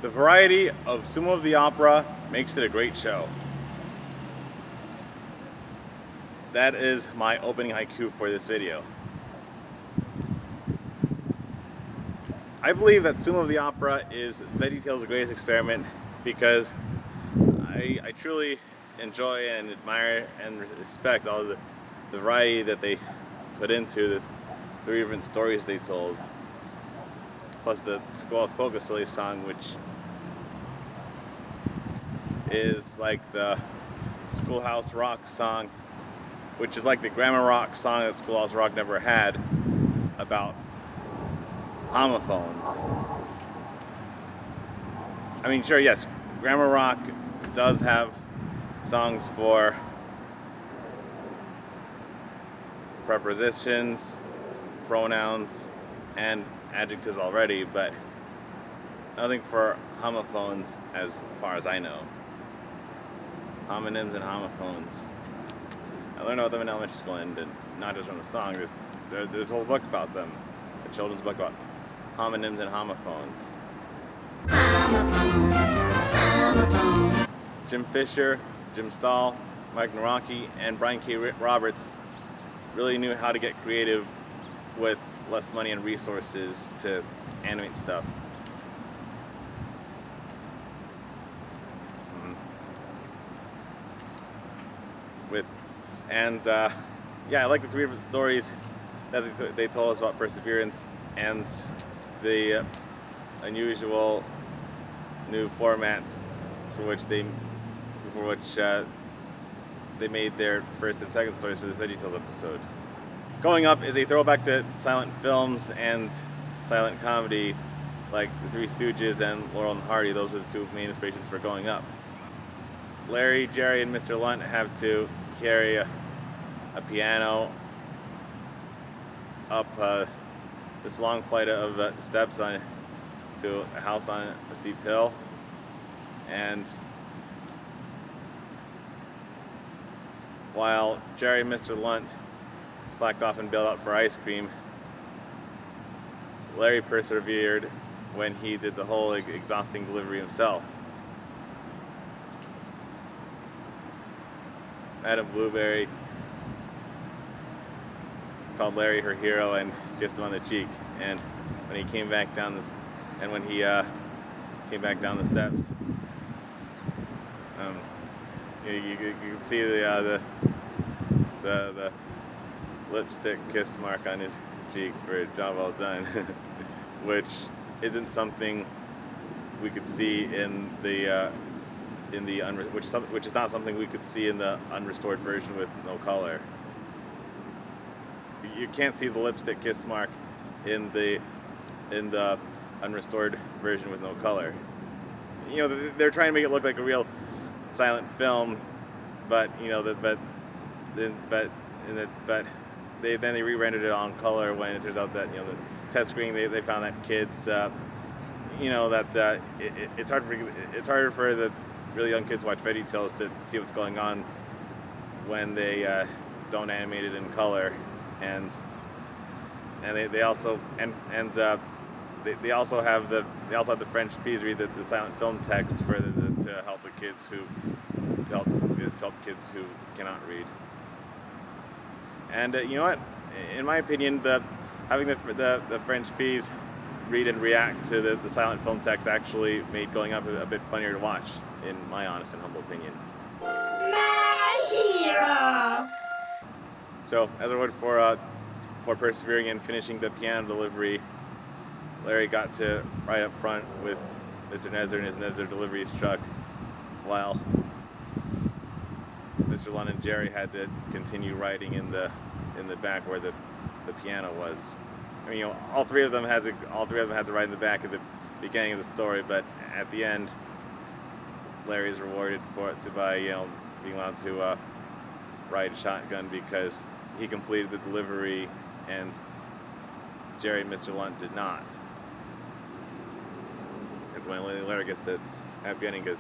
The variety of Sumo of the Opera makes it a great show. That is my opening haiku for this video. I believe that Sumo of the Opera is VeggieTales's greatest experiment because I truly enjoy and admire and respect all the variety that they put into the three different stories they told. Plus the Squall's Polka Silly song, which is like the Schoolhouse Rock song, which is like the grammar rock song that Schoolhouse Rock never had about homophones. I mean, sure, yes, grammar rock does have songs for prepositions, pronouns, and adjectives already, but nothing for homophones as far as I know. Homonyms and homophones. I learned about them in elementary school, and not just from the song. There's a whole book about them, a children's book about homonyms and homophones. Homophones. Jim Fisher, Jim Stahl, Mike Nawrocki, and Brian K. Roberts really knew how to get creative with less money and resources to animate stuff. Yeah, I like the three different stories that they told us about perseverance and the unusual new formats for which they made their first and second stories for this VeggieTales episode. Going Up is a throwback to silent films and silent comedy like The Three Stooges and Laurel and Hardy. Those are the two main inspirations for Going Up. Larry, Jerry, and Mr. Lunt have to carry a piano up this long flight of steps to a house on a steep hill, and while Jerry and Mr. Lunt slacked off and bailed out for ice cream, Larry persevered when he did the whole exhausting delivery himself. Madam Blueberry called Larry her hero and kissed him on the cheek. And when he came back down the steps, you can see the lipstick kiss mark on his cheek for a job well done, which isn't something we could see which is not something we could see in the unrestored version with no color. You can't see the lipstick kiss mark in the unrestored version with no color. You know, they're trying to make it look like a real silent film, but you know then they re-rendered it on color when it turns out that, you know, the test screening they found that kids it's harder for the really young kids to watch VeggieTales to see what's going on when they don't animate it in color, and they also have the French P's read the silent film text for to help the kids who cannot read. And you know what? In my opinion, having the French P's read and react to the silent film text actually made Going Up a bit funnier to watch, in my honest and humble opinion. My hero! So, as a reward for persevering and finishing the piano delivery, Larry got to ride up front with Mr. Nezer in his Nezer deliveries truck, while Mr. Lunt and Jerry had to continue riding in the back where the piano was. I mean, you know, all three of them had to ride in the back at the beginning of the story, but at the end, Larry is rewarded by being allowed to ride shotgun because he completed the delivery and Jerry and Mr. Lunt did not. That's when Larry gets the happy ending because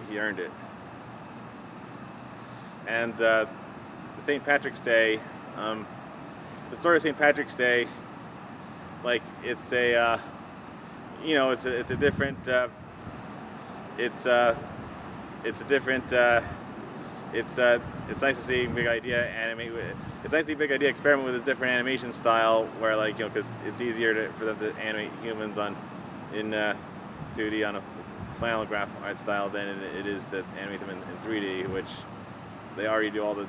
he earned it. And St. Patrick's Day, the story of St. Patrick's Day, like it's a different it's a different. It's nice to see Big Idea animate. It's nice to see Big Idea experiment with a different animation style, where like because it's easier for them to animate humans in 2D on a flannel graph art style than it is to animate them in 3D, which they already do all the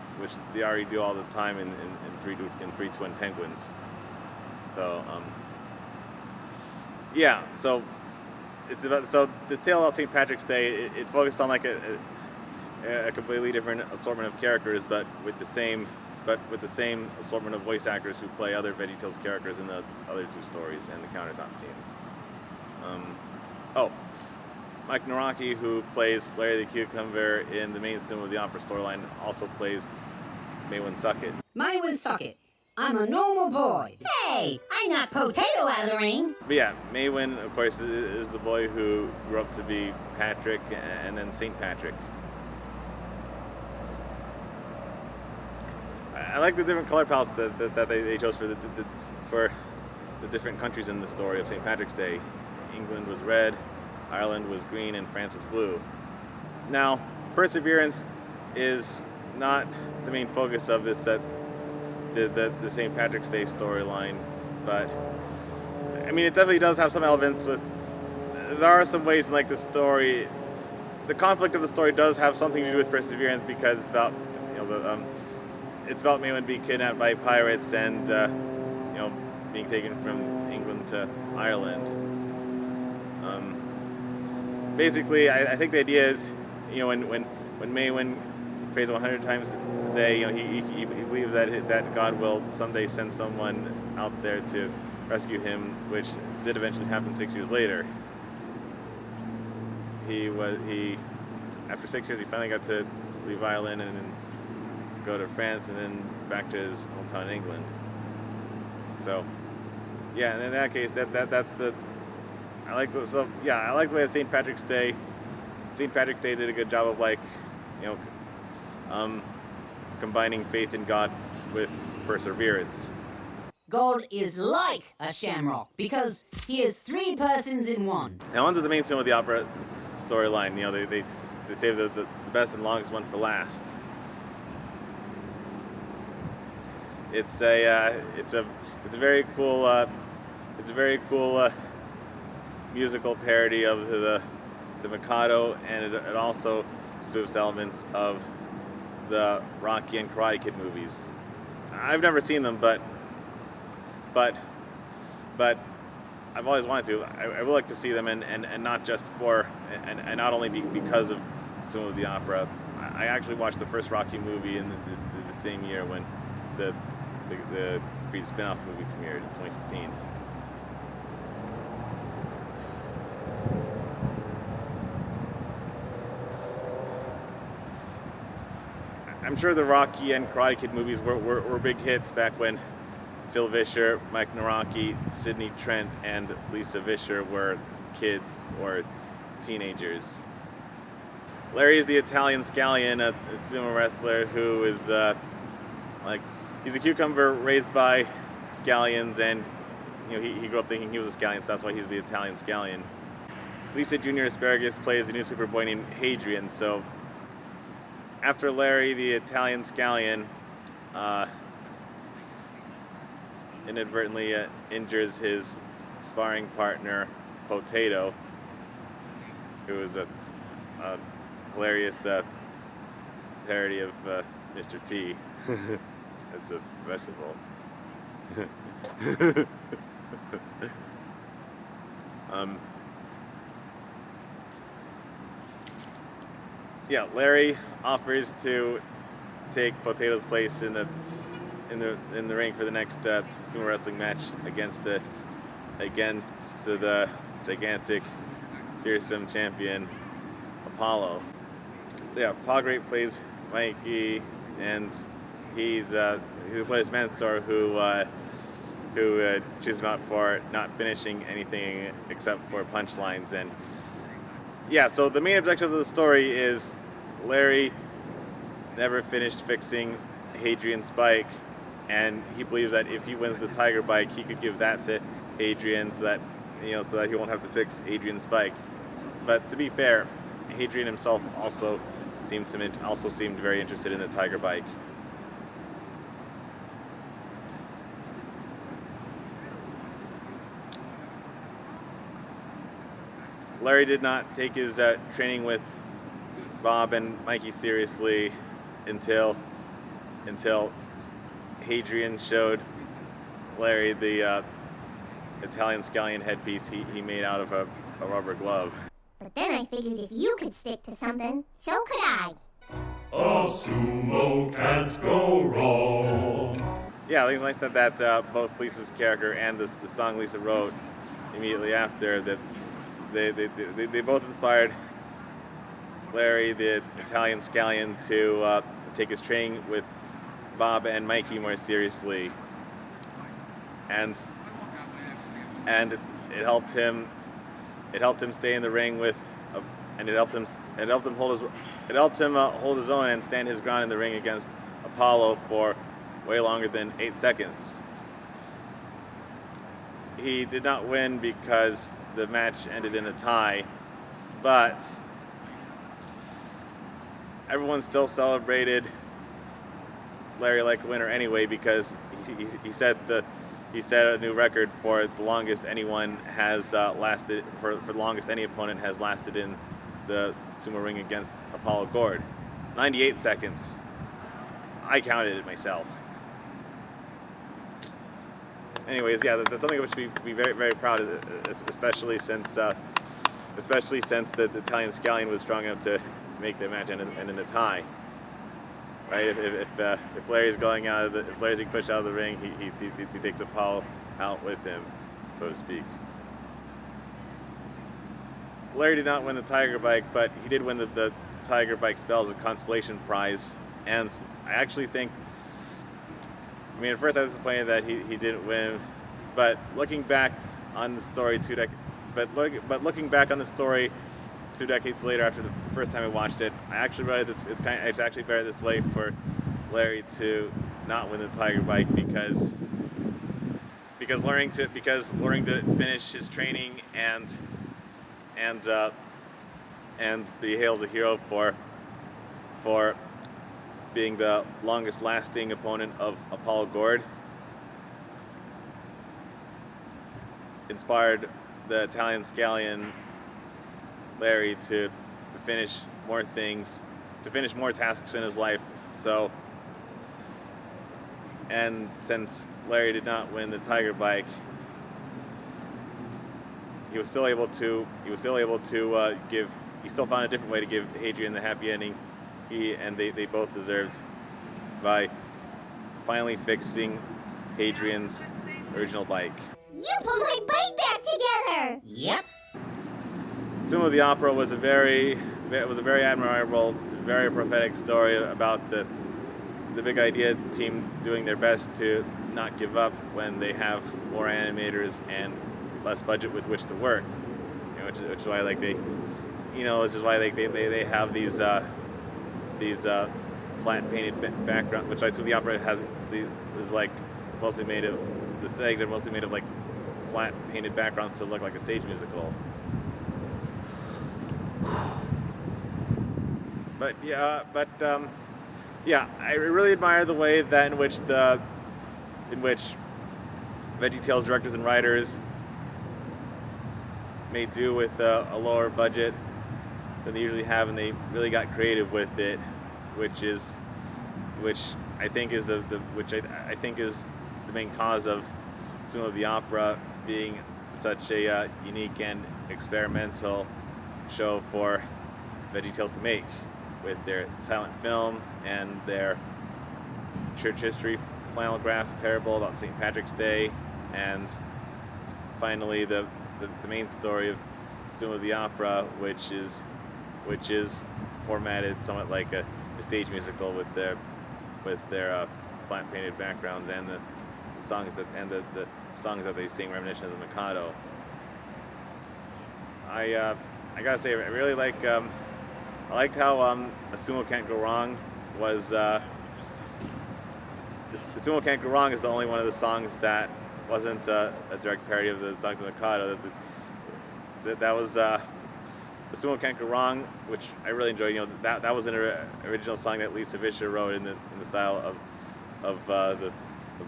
time in 3 twin penguins. So yeah, so it's about this tale about St. Patrick's Day. It focused on like a completely different assortment of characters, but with the same assortment of voice actors who play other VeggieTales characters in the other 2 stories and the countertop scenes. Mike Nawrocki, who plays Larry the Cucumber in the main Sumo of the Opera storyline, also plays Maewyn Succat. Maewyn Succat. I'm a normal boy. Hey, I knocked potato out of the ring. But yeah, Maewyn, of course, is the boy who grew up to be Patrick and then St. Patrick. I like the different color palette that they chose for the different countries in the story of St. Patrick's Day. England was red, Ireland was green, and France was blue. Now, perseverance is not the main focus of this the St. Patrick's Day storyline, but I mean, it definitely does have some elements with. There are some ways in like the story, the conflict of the story does have something to do with perseverance because it's about it's about Maewyn being kidnapped by pirates and being taken from England to Ireland. Basically, I think the idea is, when Maewyn prays 100 times a day, he believes that God will someday send someone out there to rescue him, which did eventually happen 6 years later. After 6 years, he finally got to leave Ireland and then go to France and then back to his hometown in England. So, yeah, and in that case, that's the. I like the way that St. Patrick's Day did a good job of combining faith in God with perseverance. God is like a shamrock because he is 3 persons in one. Now onto the main Sumo of the Opera storyline. They save the best and longest one for last. It's a very cool musical parody of the Mikado, and it also spoofs elements of the Rocky and Karate Kid movies. I've never seen them, but I've always wanted to. I would like to see them, and not just for and not only because of Sumo of the Opera. I actually watched the first Rocky movie in the same year when the Creed spin-off movie premiered in 2015. I'm sure the Rocky and Karate Kid movies were big hits back when Phil Vischer, Mike Nawrocki, Sidney Trent, and Lisa Vischer were kids or teenagers. Larry is the Italian Scallion, a sumo wrestler who is he's a cucumber raised by Scallions, and he grew up thinking he was a Scallion, so that's why he's the Italian Scallion. Lisa Jr. Asparagus plays a newspaper boy named Hadrian, so after Larry, the Italian Scallion, inadvertently injures his sparring partner, Potato, who is a hilarious parody of Mr. T. It's a vegetable. Yeah, Larry offers to take Potato's place in the ring for the next sumo wrestling match against the gigantic, fearsome champion Apollo. Yeah, Paul Great plays Mikey, and he's Larry's mentor who chews him out for not finishing anything except for punchlines. And yeah, so the main objective of the story is Larry never finished fixing Hadrian's bike, and he believes that if he wins the Tiger bike, he could give that to Hadrian so that he won't have to fix Hadrian's bike. But to be fair, Hadrian himself also seemed very interested in the tiger bike. Larry did not take his training with Bob and Mikey seriously until Hadrian showed Larry the Italian scallion headpiece he made out of a rubber glove. But then I figured if you could stick to something, so could I. A sumo can't go wrong. Yeah, I think it's nice that both Lisa's character and the song Lisa wrote immediately after, that they both inspired Larry, the Italian scallion, to take his training with Bob and Mikey more seriously, and it helped him stay in the ring with, and it helped him hold his own and stand his ground in the ring against Apollo for way longer than 8 seconds. He did not win because the match ended in a tie, but everyone still celebrated Larry like a winner anyway, because he set a new record for the longest anyone has lasted, for the longest any opponent has lasted in the sumo ring against Apollo Gord. 98 seconds. I counted it myself. Anyways, yeah, that's something which we be very, very proud of, especially since the Italian scallion was strong enough to make the match end in a tie. Right? If Larry's going out if Larry's being pushed out of the ring, he takes Apollo out with him, so to speak. Larry did not win the Tiger Bike, but he did win the Tiger Bike Spell as a consolation prize, and I actually think, I mean, at first I was disappointed that he didn't win, but looking back on the story looking back on the story 2 decades later, after the first time I watched it, I actually realized it's actually better this way for Larry to not win the Tiger Bike, because learning to finish his training and be hailed as a hero for being the longest lasting opponent of Apollo Gord inspired the Italian scallion Larry to finish more tasks in his life. So, and since Larry did not win the Tiger Bike, he still found a different way to give Hadrian the happy ending they both deserved, by finally fixing Hadrian's original bike. You put my bike back together! Yep. Sumo the Opera was a very admirable, very prophetic story about the Big Idea team doing their best to not give up when they have more animators and less budget with which to work. Which is why they have these flat painted background, which I assume the opera is like mostly made of, the settings are mostly made of like flat painted backgrounds to look like a stage musical. But I really admire the way that in which VeggieTales directors and writers made do with a lower budget than they usually have, and they really got creative with it, which I think is the main cause of Sumo the Opera being such a unique and experimental show for VeggieTales to make, with their silent film and their church history flannel graph parable about St. Patrick's Day, and finally the main story of Sumo the Opera, which is formatted somewhat like a stage musical with their flat painted backgrounds and the songs that they sing reminiscent of the Mikado. I gotta say, I really like. I liked how A Sumo Can't Go Wrong was. A Sumo Can't Go Wrong is the only one of the songs that wasn't a direct parody of the songs of the Mikado. That the Sumo Can't Go Wrong, which I really enjoyed. You know, that was an original song that Lisa Fischer wrote in the style of the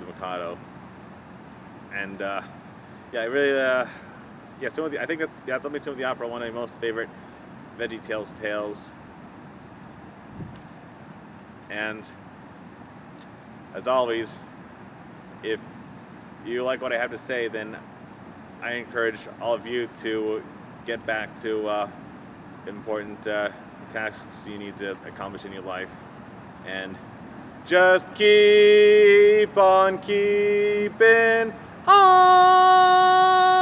Mikado. And yeah, I really yeah, I think that's definitely Sumo the Opera, one of my most favorite VeggieTales tales. And as always, if you like what I have to say, then I encourage all of you to get back to important tasks you need to accomplish in your life, and just keep on keeping on.